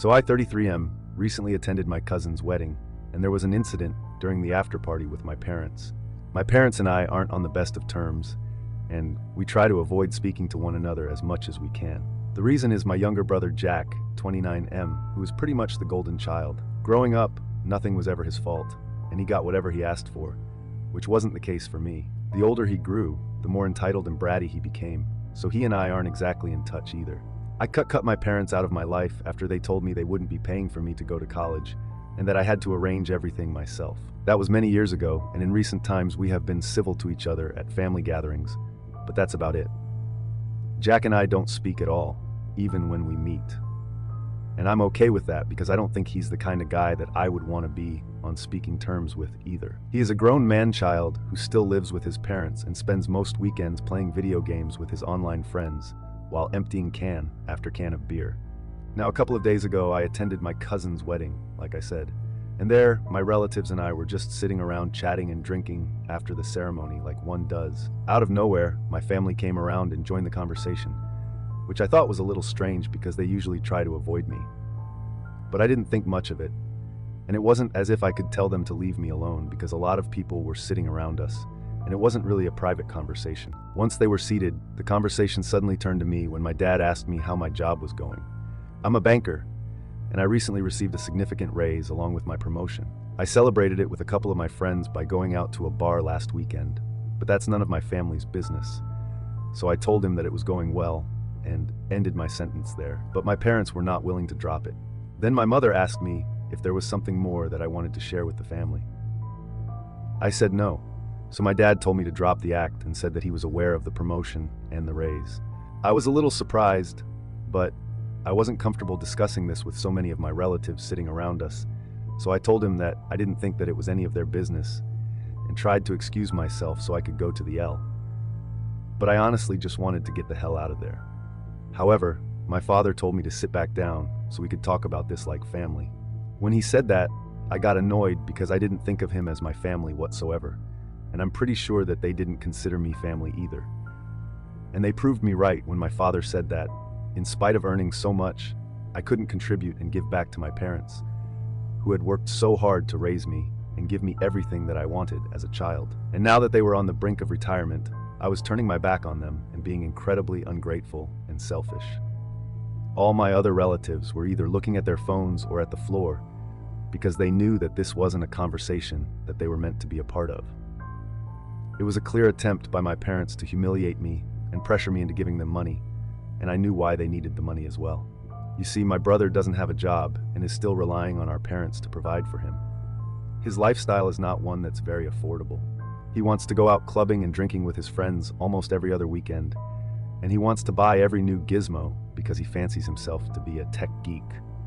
So I, 33M, recently attended my cousin's wedding, and there was an incident during the after-party with my parents. My parents and I aren't on the best of terms, and we try to avoid speaking to one another as much as we can. The reason is my younger brother Jack, 29M, who is pretty much the golden child. Growing up, nothing was ever his fault, and he got whatever he asked for, which wasn't the case for me. The older he grew, the more entitled and bratty he became, so he and I aren't exactly in touch either. I cut my parents out of my life after they told me they wouldn't be paying for me to go to college, and that I had to arrange everything myself. That was many years ago, and in recent times we have been civil to each other at family gatherings, but that's about it. Jack and I don't speak at all, even when we meet. And I'm okay with that because I don't think he's the kind of guy that I would want to be on speaking terms with either. He is a grown man-child who still lives with his parents and spends most weekends playing video games with his online friends while emptying can after can of beer. Now, a couple of days ago, I attended my cousin's wedding, like I said, and there, my relatives and I were just sitting around chatting and drinking after the ceremony like one does. Out of nowhere, my family came around and joined the conversation, which I thought was a little strange because they usually try to avoid me. But I didn't think much of it, and it wasn't as if I could tell them to leave me alone because a lot of people were sitting around us, and it wasn't really a private conversation. Once they were seated, the conversation suddenly turned to me when my dad asked me how my job was going. I'm a banker, and I recently received a significant raise along with my promotion. I celebrated it with a couple of my friends by going out to a bar last weekend, but that's none of my family's business. So I told him that it was going well and ended my sentence there, but my parents were not willing to drop it. Then my mother asked me if there was something more that I wanted to share with the family. I said no, so my dad told me to drop the act and said that he was aware of the promotion and the raise. I was a little surprised, but I wasn't comfortable discussing this with so many of my relatives sitting around us, so I told him that I didn't think that it was any of their business and tried to excuse myself so I could go to the L. But I honestly just wanted to get the hell out of there. However, my father told me to sit back down so we could talk about this like family. When he said that, I got annoyed because I didn't think of him as my family whatsoever, and I'm pretty sure that they didn't consider me family either. And they proved me right when my father said that, in spite of earning so much, I couldn't contribute and give back to my parents, who had worked so hard to raise me and give me everything that I wanted as a child. And now that they were on the brink of retirement, I was turning my back on them and being incredibly ungrateful and selfish. All my other relatives were either looking at their phones or at the floor because they knew that this wasn't a conversation that they were meant to be a part of. It was a clear attempt by my parents to humiliate me and pressure me into giving them money, and I knew why they needed the money as well. You see, my brother doesn't have a job and is still relying on our parents to provide for him. His lifestyle is not one that's very affordable. He wants to go out clubbing and drinking with his friends almost every other weekend, and he wants to buy every new gizmo because he fancies himself to be a tech geek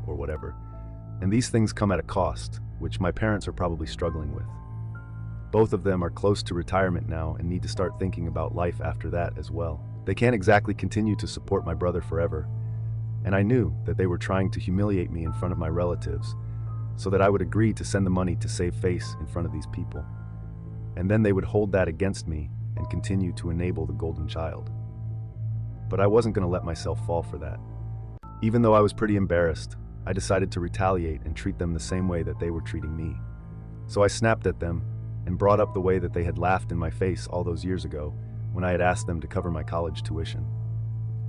or whatever. And these things come at a cost, which my parents are probably struggling with. Both of them are close to retirement now and need to start thinking about life after that as well. They can't exactly continue to support my brother forever, and I knew that they were trying to humiliate me in front of my relatives so that I would agree to send the money to save face in front of these people. And then they would hold that against me and continue to enable the golden child. But I wasn't going to let myself fall for that. Even though I was pretty embarrassed, I decided to retaliate and treat them the same way that they were treating me. So I snapped at them and brought up the way that they had laughed in my face all those years ago when I had asked them to cover my college tuition.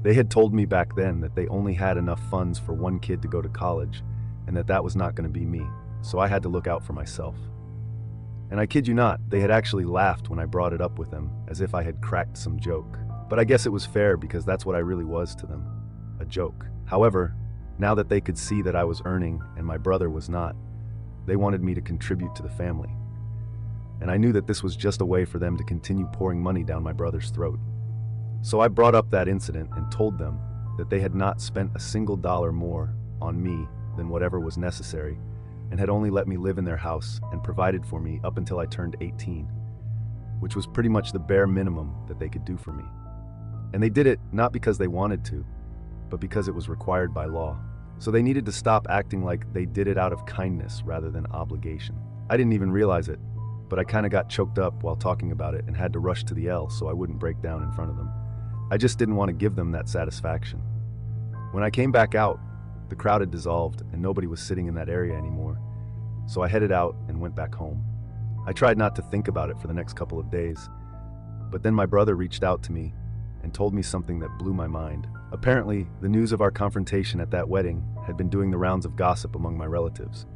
They had told me back then that they only had enough funds for one kid to go to college and that was not going to be me, so I had to look out for myself. And I kid you not, they had actually laughed when I brought it up with them, as if I had cracked some joke. But I guess it was fair because that's what I really was to them, a joke. However, now that they could see that I was earning and my brother was not, they wanted me to contribute to the family. And I knew that this was just a way for them to continue pouring money down my brother's throat. So I brought up that incident and told them that they had not spent a single dollar more on me than whatever was necessary, and had only let me live in their house and provided for me up until I turned 18, which was pretty much the bare minimum that they could do for me. And they did it not because they wanted to, but because it was required by law. So they needed to stop acting like they did it out of kindness rather than obligation. I didn't even realize it, but I kind of got choked up while talking about it and had to rush to the L so I wouldn't break down in front of them. I just didn't want to give them that satisfaction. When I came back out, The crowd had dissolved and nobody was sitting in that area anymore, so I headed out and went back home. I tried not to think about it for the next couple of days, but then my brother reached out to me and told me something that blew my mind. Apparently, the news of our confrontation at that wedding had been doing the rounds of gossip among my relatives.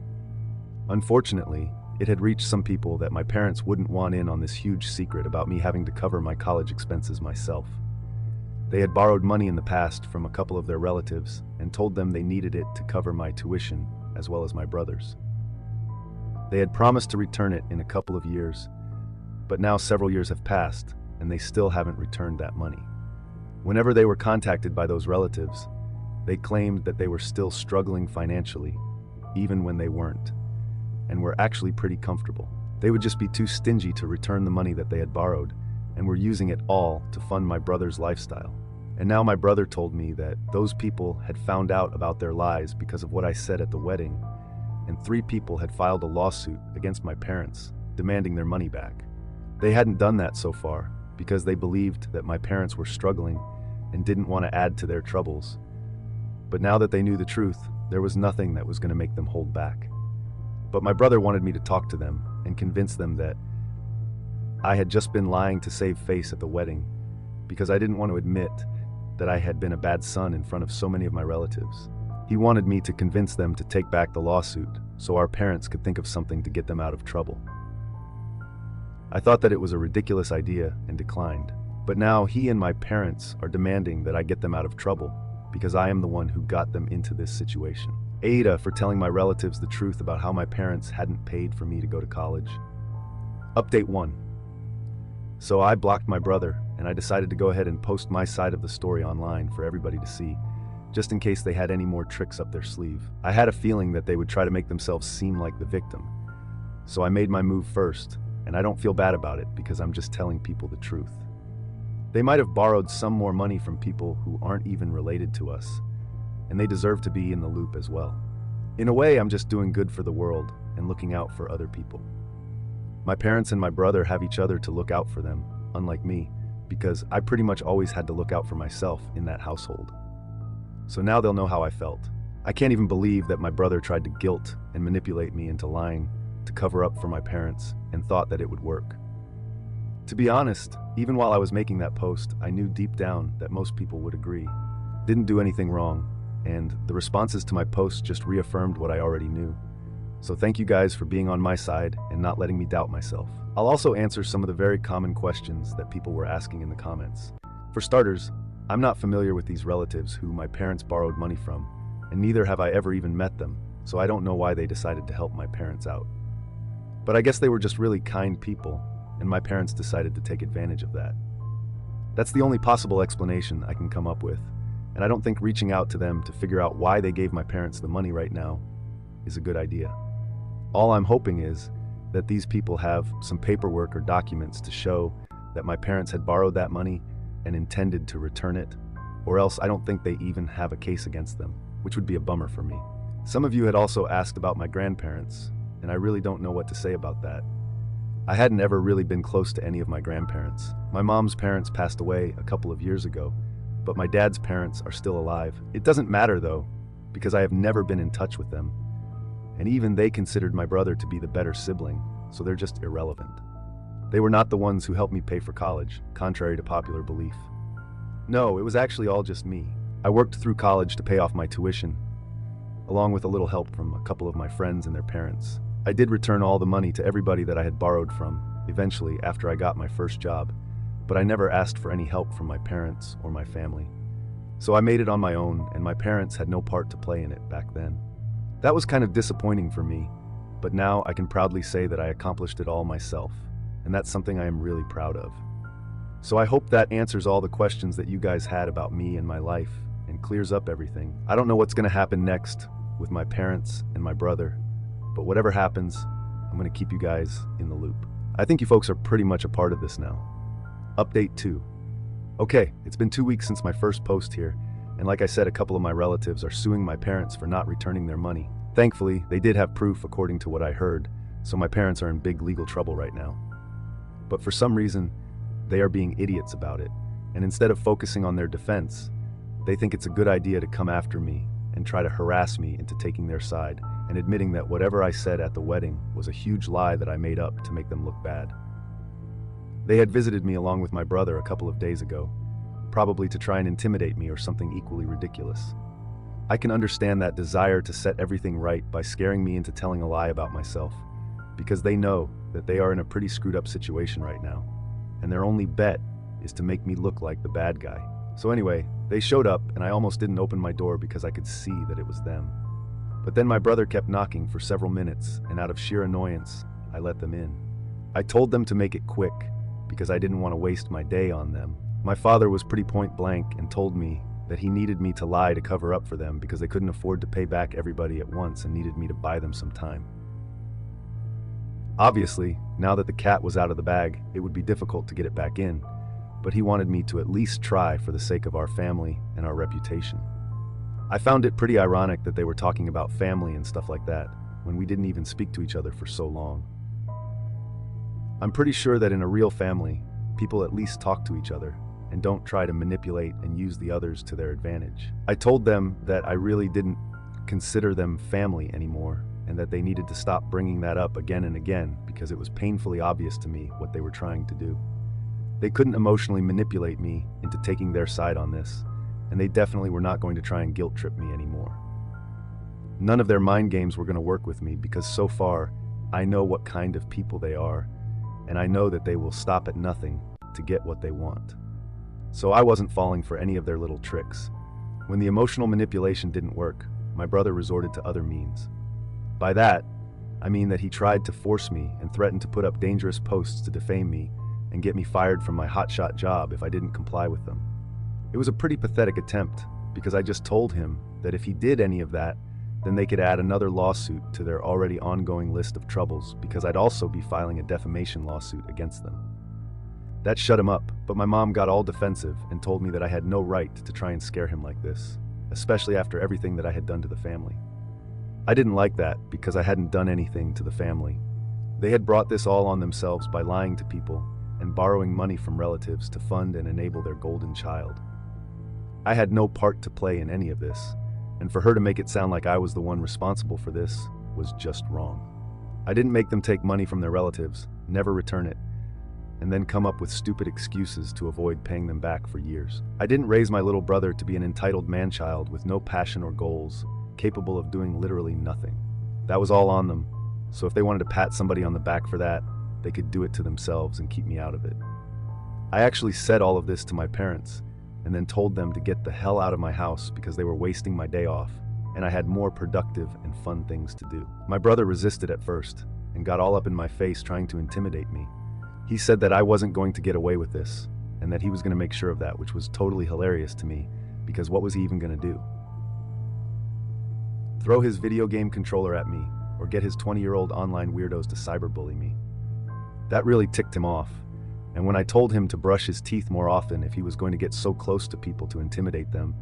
Unfortunately, it had reached some people that my parents wouldn't want in on this huge secret about me having to cover my college expenses myself. They had borrowed money in the past from a couple of their relatives and told them they needed it to cover my tuition as well as my brother's. They had promised to return it in a couple of years, but now several years have passed and they still haven't returned that money. Whenever they were contacted by those relatives, they claimed that they were still struggling financially, even when they weren't, and were actually pretty comfortable. They would just be too stingy to return the money that they had borrowed and were using it all to fund my brother's lifestyle. And now my brother told me that those people had found out about their lies because of what I said at the wedding, and 3 people had filed a lawsuit against my parents, demanding their money back. They hadn't done that so far because they believed that my parents were struggling and didn't want to add to their troubles. But now that they knew the truth, there was nothing that was going to make them hold back. But my brother wanted me to talk to them and convince them that I had just been lying to save face at the wedding because I didn't want to admit that I had been a bad son in front of so many of my relatives. He wanted me to convince them to take back the lawsuit so our parents could think of something to get them out of trouble. I thought that it was a ridiculous idea and declined. But now he and my parents are demanding that I get them out of trouble because I am the one who got them into this situation. Ada for telling my relatives the truth about how my parents hadn't paid for me to go to college. Update 1. So I blocked my brother and I decided to go ahead and post my side of the story online for everybody to see, just in case they had any more tricks up their sleeve. I had a feeling that they would try to make themselves seem like the victim. So I made my move first, and I don't feel bad about it because I'm just telling people the truth. They might have borrowed some more money from people who aren't even related to us, and they deserve to be in the loop as well. In a way, I'm just doing good for the world and looking out for other people. My parents and my brother have each other to look out for them, unlike me, because I pretty much always had to look out for myself in that household. So now they'll know how I felt. I can't even believe that my brother tried to guilt and manipulate me into lying to cover up for my parents and thought that it would work. To be honest, even while I was making that post, I knew deep down that most people would agree. Didn't do anything wrong, and the responses to my post just reaffirmed what I already knew. So thank you guys for being on my side and not letting me doubt myself. I'll also answer some of the very common questions that people were asking in the comments. For starters, I'm not familiar with these relatives who my parents borrowed money from, and neither have I ever even met them, so I don't know why they decided to help my parents out. But I guess they were just really kind people, and my parents decided to take advantage of that. That's the only possible explanation I can come up with, and I don't think reaching out to them to figure out why they gave my parents the money right now is a good idea. All I'm hoping is that these people have some paperwork or documents to show that my parents had borrowed that money and intended to return it, or else I don't think they even have a case against them, which would be a bummer for me. Some of you had also asked about my grandparents, and I really don't know what to say about that. I hadn't ever really been close to any of my grandparents. My mom's parents passed away a couple of years ago, but my dad's parents are still alive. It doesn't matter though, because I have never been in touch with them. And even they considered my brother to be the better sibling, so they're just irrelevant. They were not the ones who helped me pay for college, contrary to popular belief. No, it was actually all just me. I worked through college to pay off my tuition, along with a little help from a couple of my friends and their parents. I did return all the money to everybody that I had borrowed from, eventually after I got my first job, but I never asked for any help from my parents or my family. So I made it on my own, and my parents had no part to play in it back then. That was kind of disappointing for me, but now I can proudly say that I accomplished it all myself, and that's something I am really proud of. So I hope that answers all the questions that you guys had about me and my life and clears up everything. I don't know what's going to happen next with my parents and my brother, but whatever happens, I'm going to keep you guys in the loop. I think you folks are pretty much a part of this now. Update 2. Okay, it's been 2 weeks since my first post here, and like I said, a couple of my relatives are suing my parents for not returning their money. Thankfully, they did have proof according to what I heard, so my parents are in big legal trouble right now. But for some reason, they are being idiots about it, and instead of focusing on their defense, they think it's a good idea to come after me and try to harass me into taking their side and admitting that whatever I said at the wedding was a huge lie that I made up to make them look bad. They had visited me along with my brother a couple of days ago, probably to try and intimidate me or something equally ridiculous. I can understand that desire to set everything right by scaring me into telling a lie about myself, because they know that they are in a pretty screwed up situation right now, and their only bet is to make me look like the bad guy. So anyway, they showed up and I almost didn't open my door because I could see that it was them. But then my brother kept knocking for several minutes, and out of sheer annoyance, I let them in. I told them to make it quick because I didn't want to waste my day on them. My father was pretty point blank and told me that he needed me to lie to cover up for them because they couldn't afford to pay back everybody at once and needed me to buy them some time. Obviously, now that the cat was out of the bag, it would be difficult to get it back in, but he wanted me to at least try for the sake of our family and our reputation. I found it pretty ironic that they were talking about family and stuff like that when we didn't even speak to each other for so long. I'm pretty sure that in a real family, people at least talk to each other and don't try to manipulate and use the others to their advantage. I told them that I really didn't consider them family anymore and that they needed to stop bringing that up again and again because it was painfully obvious to me what they were trying to do. They couldn't emotionally manipulate me into taking their side on this, and they definitely were not going to try and guilt trip me anymore. None of their mind games were going to work with me because so far, I know what kind of people they are, and I know that they will stop at nothing to get what they want. So I wasn't falling for any of their little tricks. When the emotional manipulation didn't work, my brother resorted to other means. By that, I mean that he tried to force me and threatened to put up dangerous posts to defame me and get me fired from my hotshot job if I didn't comply with them. It was a pretty pathetic attempt because I just told him that if he did any of that, then they could add another lawsuit to their already ongoing list of troubles because I'd also be filing a defamation lawsuit against them. That shut him up, but my mom got all defensive and told me that I had no right to try and scare him like this, especially after everything that I had done to the family. I didn't like that because I hadn't done anything to the family. They had brought this all on themselves by lying to people and borrowing money from relatives to fund and enable their golden child. I had no part to play in any of this, and for her to make it sound like I was the one responsible for this was just wrong. I didn't make them take money from their relatives, never return it, and then come up with stupid excuses to avoid paying them back for years. I didn't raise my little brother to be an entitled man-child with no passion or goals, capable of doing literally nothing. That was all on them, so if they wanted to pat somebody on the back for that, they could do it to themselves and keep me out of it. I actually said all of this to my parents, and then told them to get the hell out of my house because they were wasting my day off, and I had more productive and fun things to do. My brother resisted at first, and got all up in my face trying to intimidate me. He said that I wasn't going to get away with this, and that he was going to make sure of that, which was totally hilarious to me, because what was he even going to do? Throw his video game controller at me, or get his 20-year-old online weirdos to cyberbully me. That really ticked him off, and when I told him to brush his teeth more often if he was going to get so close to people to intimidate them,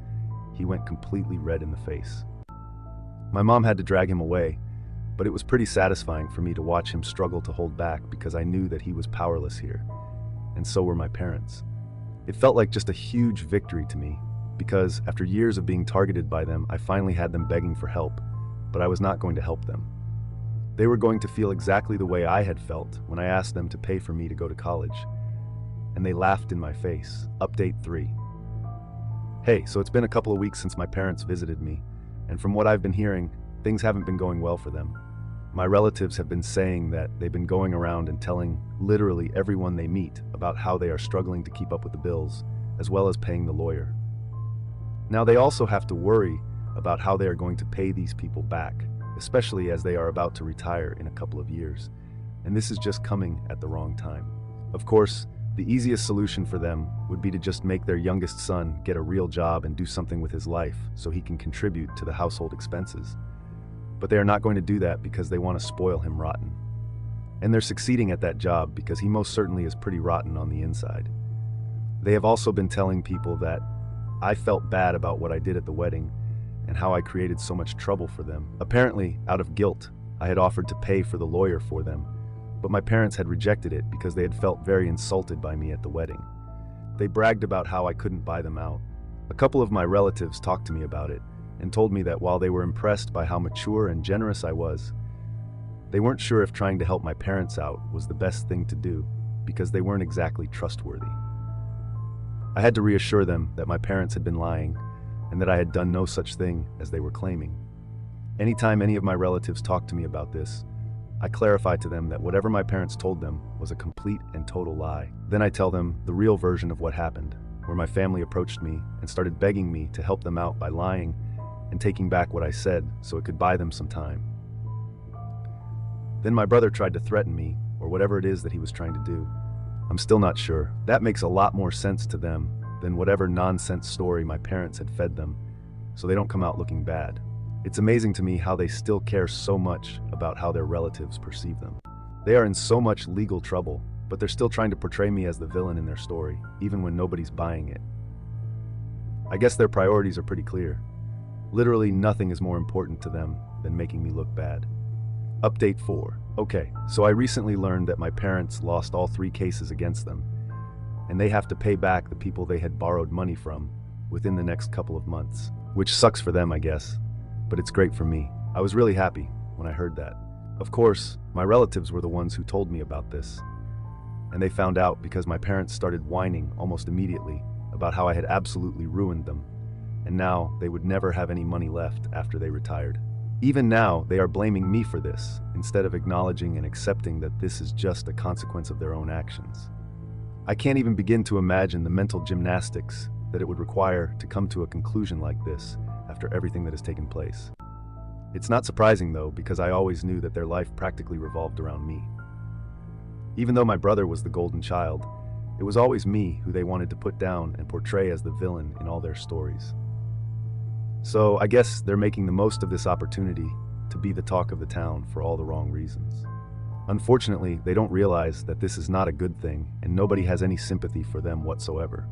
he went completely red in the face. My mom had to drag him away, but it was pretty satisfying for me to watch him struggle to hold back because I knew that he was powerless here, and so were my parents. It felt like just a huge victory to me, because after years of being targeted by them, I finally had them begging for help, but I was not going to help them. They were going to feel exactly the way I had felt when I asked them to pay for me to go to college. And they laughed in my face. Update 3. Hey, so it's been a couple of weeks since my parents visited me, and from what I've been hearing, things haven't been going well for them. My relatives have been saying that they've been going around and telling literally everyone they meet about how they are struggling to keep up with the bills, as well as paying the lawyer. Now they also have to worry about how they are going to pay these people back, especially as they are about to retire in a couple of years, and this is just coming at the wrong time. Of course, the easiest solution for them would be to just make their youngest son get a real job and do something with his life so he can contribute to the household expenses. But they are not going to do that because they want to spoil him rotten. And they're succeeding at that job because he most certainly is pretty rotten on the inside. They have also been telling people that I felt bad about what I did at the wedding and how I created so much trouble for them. Apparently, out of guilt, I had offered to pay for the lawyer for them, but my parents had rejected it because they had felt very insulted by me at the wedding. They bragged about how I couldn't buy them out. A couple of my relatives talked to me about it, and told me that while they were impressed by how mature and generous I was, they weren't sure if trying to help my parents out was the best thing to do because they weren't exactly trustworthy. I had to reassure them that my parents had been lying and that I had done no such thing as they were claiming. Anytime any of my relatives talked to me about this, I clarify to them that whatever my parents told them was a complete and total lie. Then I tell them the real version of what happened, where my family approached me and started begging me to help them out by lying and taking back what I said so it could buy them some time. Then my brother tried to threaten me, or whatever it is that he was trying to do. I'm still not sure. That makes a lot more sense to them than whatever nonsense story my parents had fed them, so they don't come out looking bad. It's amazing to me how they still care so much about how their relatives perceive them. They are in so much legal trouble, but they're still trying to portray me as the villain in their story, even when nobody's buying it. I guess their priorities are pretty clear. Literally nothing is more important to them than making me look bad. Update 4. Okay, so I recently learned that my parents lost all 3 cases against them, and they have to pay back the people they had borrowed money from within the next couple of months. Which sucks for them, I guess, but it's great for me. I was really happy when I heard that. Of course, my relatives were the ones who told me about this, and they found out because my parents started whining almost immediately about how I had absolutely ruined them, and now they would never have any money left after they retired. Even now, they are blaming me for this, instead of acknowledging and accepting that this is just a consequence of their own actions. I can't even begin to imagine the mental gymnastics that it would require to come to a conclusion like this after everything that has taken place. It's not surprising though, because I always knew that their life practically revolved around me. Even though my brother was the golden child, it was always me who they wanted to put down and portray as the villain in all their stories. So I guess they're making the most of this opportunity to be the talk of the town for all the wrong reasons. Unfortunately, they don't realize that this is not a good thing and nobody has any sympathy for them whatsoever.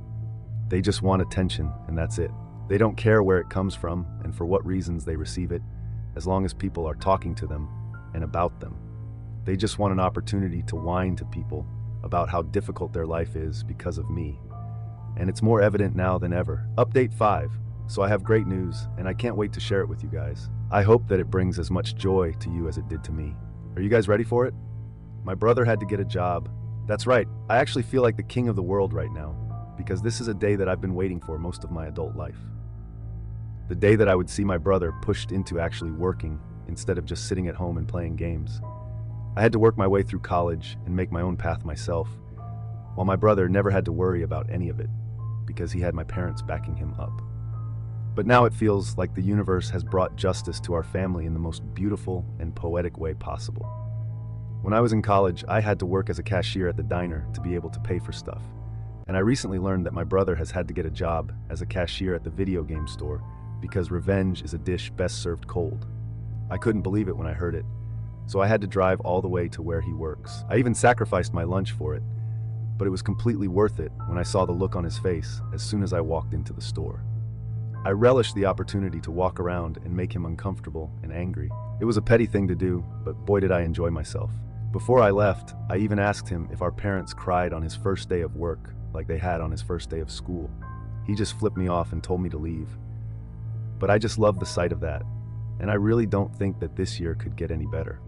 They just want attention and that's it. They don't care where it comes from and for what reasons they receive it, as long as people are talking to them and about them. They just want an opportunity to whine to people about how difficult their life is because of me. And it's more evident now than ever. Update 5. So I have great news, and I can't wait to share it with you guys. I hope that it brings as much joy to you as it did to me. Are you guys ready for it? My brother had to get a job. That's right, I actually feel like the king of the world right now, because this is a day that I've been waiting for most of my adult life. The day that I would see my brother pushed into actually working, instead of just sitting at home and playing games. I had to work my way through college and make my own path myself, while my brother never had to worry about any of it, because he had my parents backing him up. But now it feels like the universe has brought justice to our family in the most beautiful and poetic way possible. When I was in college, I had to work as a cashier at the diner to be able to pay for stuff. And I recently learned that my brother has had to get a job as a cashier at the video game store because revenge is a dish best served cold. I couldn't believe it when I heard it, so I had to drive all the way to where he works. I even sacrificed my lunch for it, but it was completely worth it when I saw the look on his face as soon as I walked into the store. I relished the opportunity to walk around and make him uncomfortable and angry. It was a petty thing to do, but boy did I enjoy myself. Before I left, I even asked him if our parents cried on his first day of work like they had on his first day of school. He just flipped me off and told me to leave. But I just loved the sight of that, and I really don't think that this year could get any better.